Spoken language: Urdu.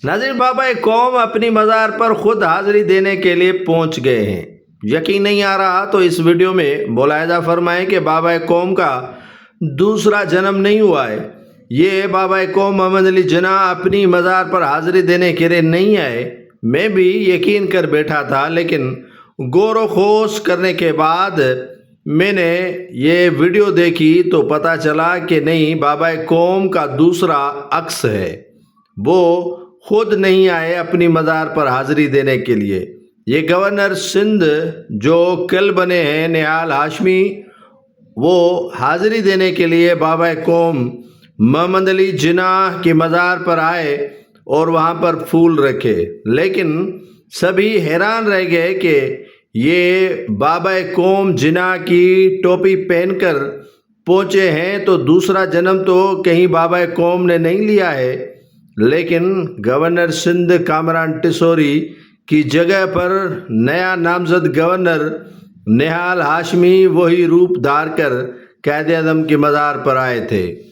ناظرین، بابا قوم اپنی مزار پر خود حاضری دینے کے لیے پہنچ گئے ہیں۔ یقین نہیں آ رہا تو اس ویڈیو میں ملاحظہ فرمائیں کہ بابا قوم کا دوسرا جنم نہیں ہوا ہے۔ یہ بابا قوم محمد علی جناح اپنی مزار پر حاضری دینے کے لیے نہیں آئے۔ میں بھی یقین کر بیٹھا تھا، لیکن غور و خوض کرنے کے بعد میں نے یہ ویڈیو دیکھی تو پتہ چلا کہ نہیں، بابا قوم کا دوسرا عکس ہے۔ وہ خود نہیں آئے اپنی مزار پر حاضری دینے کے لیے۔ یہ گورنر سندھ جو کل بنے ہیں، نہال ہاشمی، وہ حاضری دینے کے لیے بابا قوم محمد علی جناح کی مزار پر آئے اور وہاں پر پھول رکھے، لیکن سبھی حیران رہ گئے کہ یہ بابا قوم جناح کی ٹوپی پہن کر پہنچے ہیں تو دوسرا جنم تو کہیں بابا قوم نے نہیں لیا ہے۔ لیکن گورنر سندھ کامران ٹیسوری کی جگہ پر نیا نامزد گورنر نہال ہاشمی وہی روپ دھار کر قائد اعظم کی مزار پر آئے تھے۔